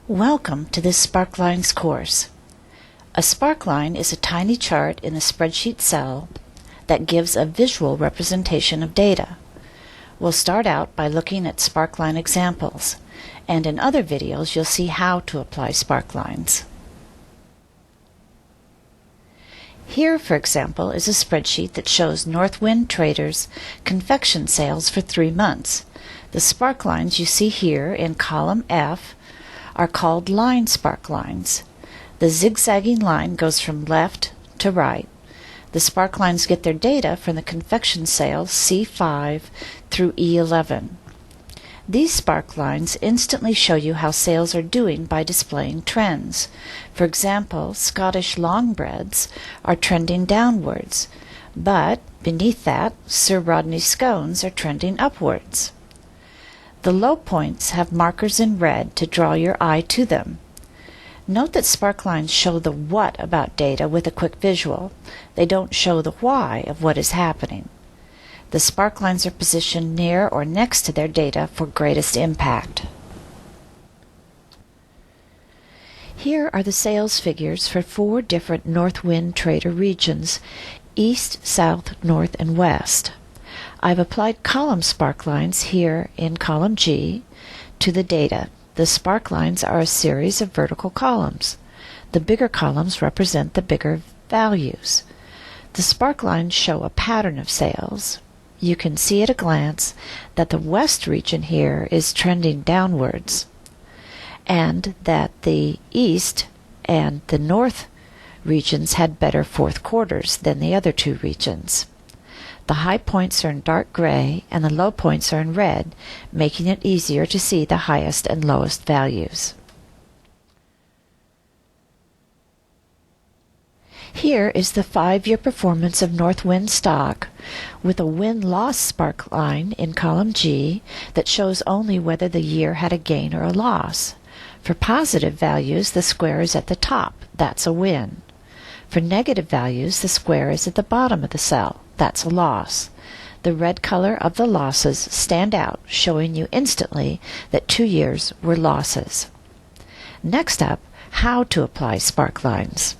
Welcome to this sparklines course. A sparkline is a tiny chart in a spreadsheet cell that gives a visual representation of data. We'll start out by looking at sparkline examples, and in other videos you'll see how to apply sparklines. Here, for example, is a spreadsheet that shows Northwind Traders' confection sales for 3 months. The sparklines you see here in column F are called line sparklines. The zigzagging line goes from left to right. The sparklines get their data from the confection sales C5 through E11. These sparklines instantly show you how sales are doing by displaying trends. For example, Scottish longbreads are trending downwards, but beneath that, Sir Rodney scones are trending upwards. The low points have markers in red to draw your eye to them. Note that sparklines show the what about data with a quick visual. They don't show the why of what is happening. The sparklines are positioned near or next to their data for greatest impact. Here are the sales figures for 4 different Northwind Trader regions: East, South, North, and West. I've applied column sparklines here in column G to the data. The sparklines are a series of vertical columns. The bigger columns represent the bigger values. The sparklines show a pattern of sales. You can see at a glance that the West region here is trending downwards, and that the East and the North regions had better fourth quarters than the other 2 regions. The high points are in dark gray and the low points are in red, making it easier to see the highest and lowest values. Here is the 5-year performance of Northwind stock with a win-loss sparkline in column G that shows only whether the year had a gain or a loss. For positive values, the square is at the top. That's a win. For negative values, the square is at the bottom of the cell. That's a loss. The red color of the losses stand out, showing you instantly that 2 years were losses. Next up, how to apply sparklines.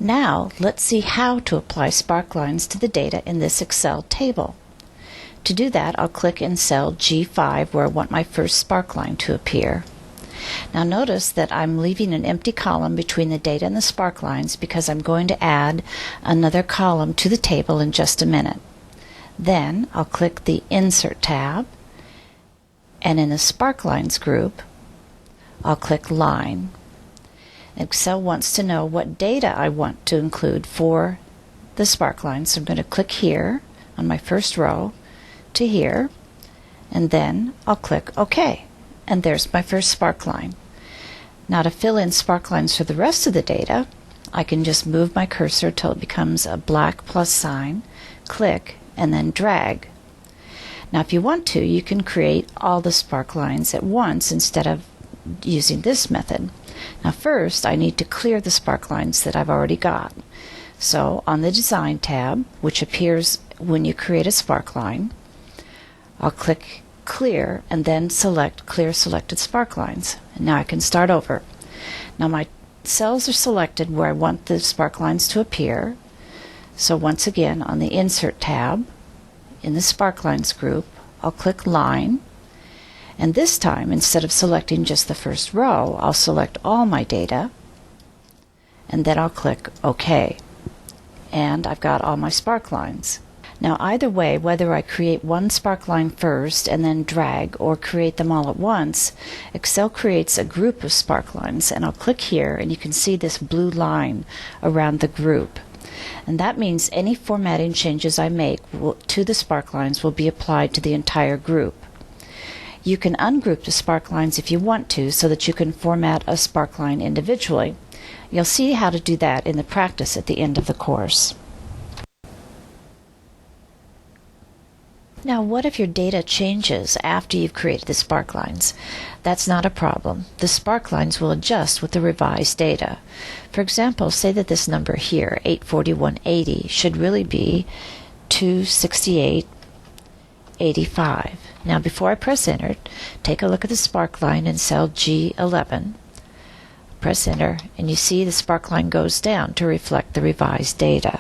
Now, let's see how to apply sparklines to the data in this Excel table. To do that, I'll click in cell G5 where I want my first sparkline to appear. Now notice that I'm leaving an empty column between the data and the sparklines because I'm going to add another column to the table in just a minute. Then I'll click the Insert tab, and in the Sparklines group, I'll click Line. Excel wants to know what data I want to include for the sparklines. So I'm going to click here on my first row to here, and then I'll click OK. And there's my first sparkline. Now to fill in sparklines for the rest of the data, I can just move my cursor till it becomes a black plus sign, click, and then drag. Now if you want to, you can create all the sparklines at once instead of using this method. Now first, I need to clear the sparklines that I've already got. So on the Design tab, which appears when you create a sparkline, I'll click Clear and then select Clear Selected Sparklines. And now I can start over. Now my cells are selected where I want the sparklines to appear. So once again, on the Insert tab, in the Sparklines group, I'll click Line. And this time, instead of selecting just the first row, I'll select all my data, and then I'll click OK. And I've got all my sparklines. Now either way, whether I create one sparkline first and then drag, or create them all at once, Excel creates a group of sparklines, and I'll click here and you can see this blue line around the group. And that means any formatting changes I make to the sparklines will be applied to the entire group. You can ungroup the sparklines if you want to, so that you can format a sparkline individually. You'll see how to do that in the practice at the end of the course. Now, what if your data changes after you've created the sparklines? That's not a problem. The sparklines will adjust with the revised data. For example, say that this number here, 841.80, should really be 268.85. Now, before I press enter, take a look at the sparkline in cell G11. Press enter, and you see the sparkline goes down to reflect the revised data.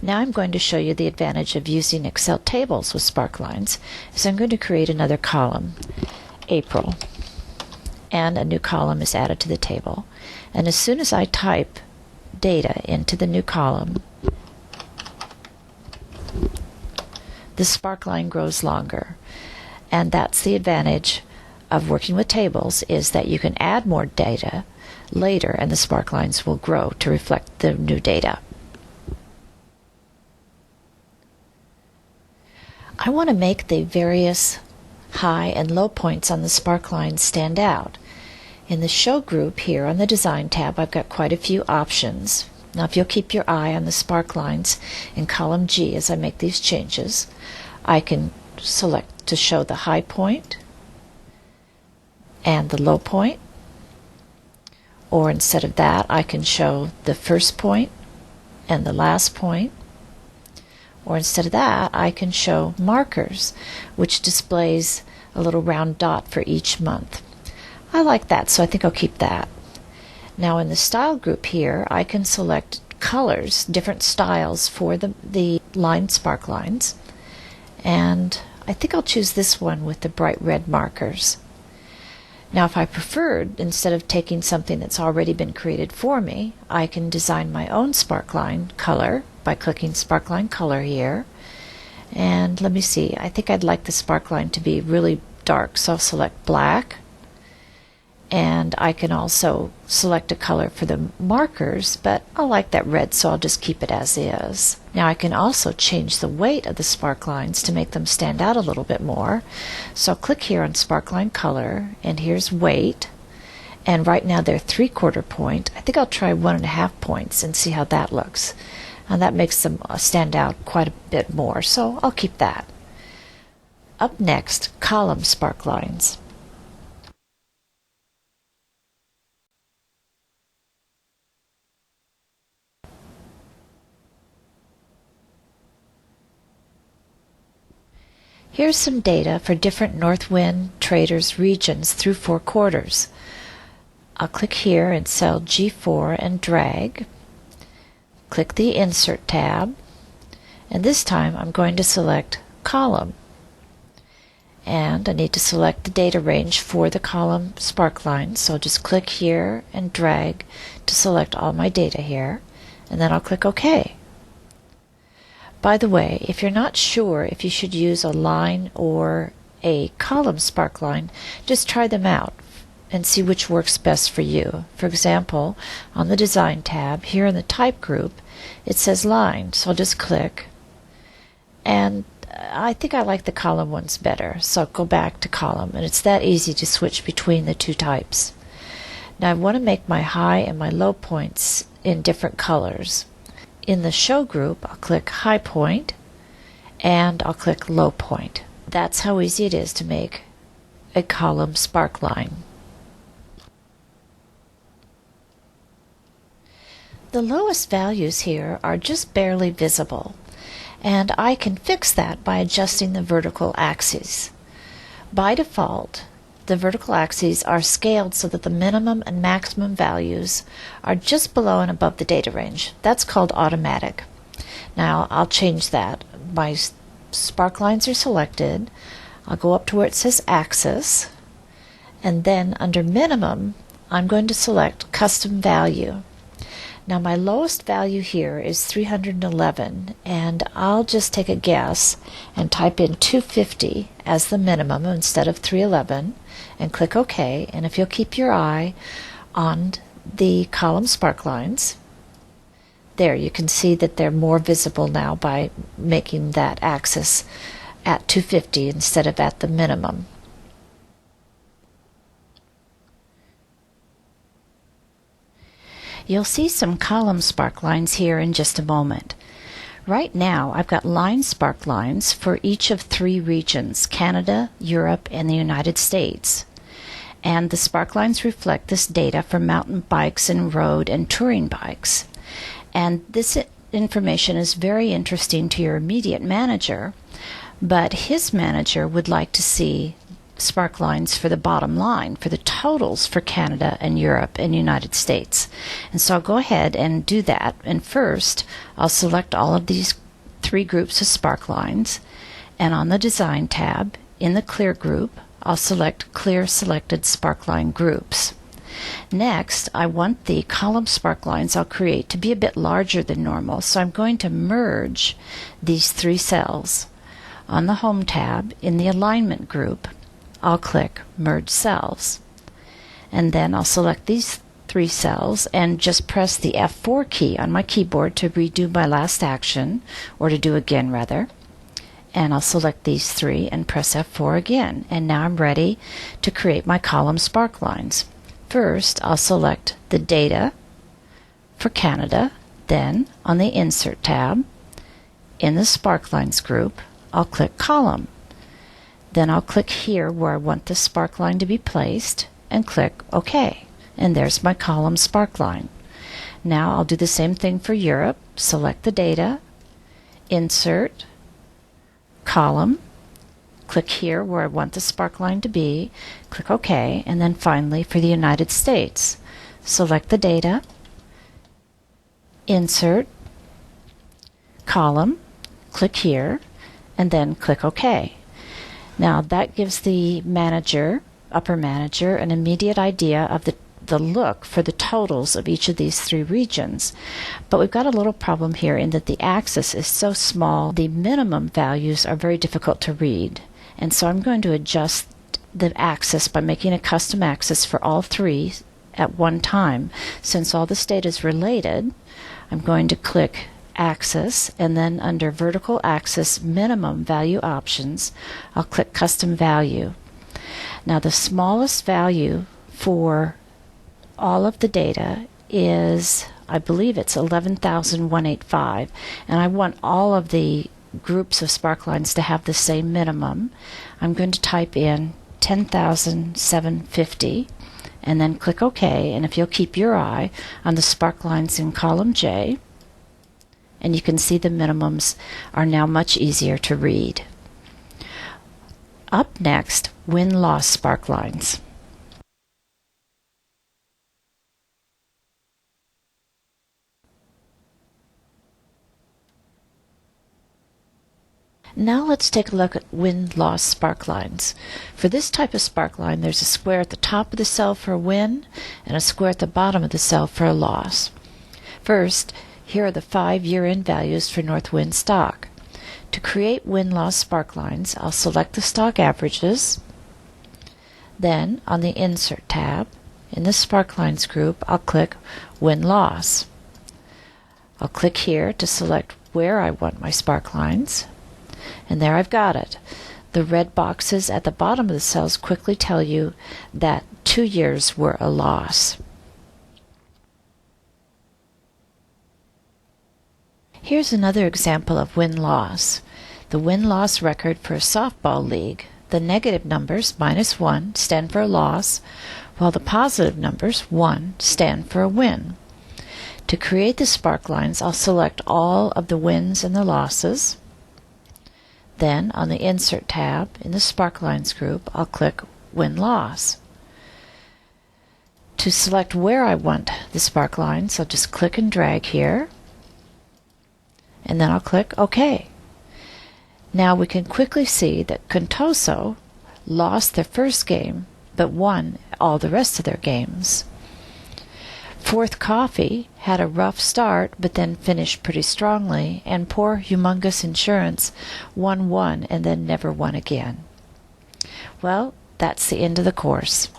Now I'm going to show you the advantage of using Excel tables with sparklines. So I'm going to create another column, April, and a new column is added to the table. And as soon as I type data into the new column, the sparkline grows longer. And that's the advantage of working with tables, is that you can add more data later and the sparklines will grow to reflect the new data. I want to make the various high and low points on the sparklines stand out. In the Show group here on the Design tab, I've got quite a few options. Now, if you'll keep your eye on the sparklines in column G as I make these changes, I can select to show the high point and the low point. Or instead of that, I can show the first point and the last point. Or instead of that, I can show markers, which displays a little round dot for each month. I like that, so I think I'll keep that. Now in the Style group here, I can select colors, different styles for the line sparklines. And I think I'll choose this one with the bright red markers. Now if I preferred, instead of taking something that's already been created for me, I can design my own sparkline color by clicking Sparkline Color here. And let me see, I think I'd like the sparkline to be really dark, so I'll select black. And I can also select a color for the markers, but I like that red, so I'll just keep it as is. Now I can also change the weight of the sparklines to make them stand out a little bit more. So I'll click here on Sparkline Color, and here's weight. And right now they're 3/4 point. I think I'll try 1.5 points and see how that looks. And that makes them stand out quite a bit more, so I'll keep that. Up next, column sparklines. Here's some data for different North Wind traders regions through 4 quarters. I'll click here in cell G4 and drag. Click the Insert tab, and this time I'm going to select Column. And I need to select the data range for the column sparkline, so I'll just click here and drag to select all my data here, and then I'll click OK. By the way, if you're not sure if you should use a line or a column sparkline, just try them out and see which works best for you. For example, on the Design tab, here in the Type group, it says line, so I'll just click. And I think I like the column ones better, so I'll go back to column, and it's that easy to switch between the two types. Now I want to make my high and my low points in different colors. In the Show group, I'll click High Point, and I'll click Low Point. That's how easy it is to make a column sparkline. The lowest values here are just barely visible, and I can fix that by adjusting the vertical axes. By default, the vertical axes are scaled so that the minimum and maximum values are just below and above the data range. That's called automatic. Now I'll change that. My sparklines are selected. I'll go up to where it says axis, and then under minimum I'm going to select custom value. Now my lowest value here is 311, and I'll just take a guess and type in 250 as the minimum instead of 311 and click OK. And if you'll keep your eye on the column sparklines, There, you can see that they're more visible now by making that axis at 250 instead of at the minimum. You'll see some column sparklines here in just a moment. Right now, I've got line sparklines for each of 3 regions, Canada, Europe, and the United States. And the sparklines reflect this data for mountain bikes and road and touring bikes. And this information is very interesting to your immediate manager, but his manager would like to see sparklines for the bottom line, for the totals for Canada and Europe and United States. And so I'll go ahead and do that. And first, I'll select all of these 3 groups of sparklines. And on the Design tab, in the Clear group, I'll select Clear Selected Sparkline Groups. Next, I want the column sparklines I'll create to be a bit larger than normal, so I'm going to merge these 3 cells. On the Home tab, in the Alignment group, I'll click Merge Cells. And then I'll select these 3 cells and just press the F4 key on my keyboard to redo my last action, or to do again rather. And I'll select these 3 and press F4 again. And now I'm ready to create my column sparklines. First, I'll select the data for Canada. Then, on the Insert tab, in the Sparklines group, I'll click Column. Then I'll click here where I want the sparkline to be placed and click OK. And there's my column sparkline. Now I'll do the same thing for Europe. Select the data, Insert, Column, click here where I want the sparkline to be, click OK, and then finally for the United States, select the data, Insert, Column, click here, and then click OK. Now that gives the manager, upper manager, an immediate idea of the look for the totals of each of these 3 regions. But we've got a little problem here in that the axis is so small, the minimum values are very difficult to read. And so I'm going to adjust the axis by making a custom axis for all 3 at one time. Since all this data is related, I'm going to click Axis, and then under Vertical Axis Minimum Value Options, I'll click Custom Value. Now the smallest value for all of the data is, I believe it's 11,185, and I want all of the groups of sparklines to have the same minimum. I'm going to type in 10,750 and then click OK. And if you'll keep your eye on the sparklines in column J, and you can see the minimums are now much easier to read. Up next, win-loss sparklines. Now let's take a look at win-loss sparklines. For this type of sparkline, there's a square at the top of the cell for a win and a square at the bottom of the cell for a loss. First, here are the 5 year-end values for Northwind stock. To create win-loss sparklines, I'll select the stock averages. Then, on the Insert tab, in the Sparklines group, I'll click Win-Loss. I'll click here to select where I want my sparklines. And there I've got it. The red boxes at the bottom of the cells quickly tell you that 2 years were a loss. Here's another example of win-loss. The win-loss record for a softball league. The negative numbers, -1, stand for a loss, while the positive numbers, 1, stand for a win. To create the sparklines, I'll select all of the wins and the losses. Then, on the Insert tab, in the Sparklines group, I'll click Win-Loss. To select where I want the sparklines, I'll just click and drag here, and then I'll click OK. Now we can quickly see that Contoso lost their first game, but won all the rest of their games. Fourth Coffee had a rough start, but then finished pretty strongly, and Poor Humongous Insurance won one and then never won again. Well, that's the end of the course.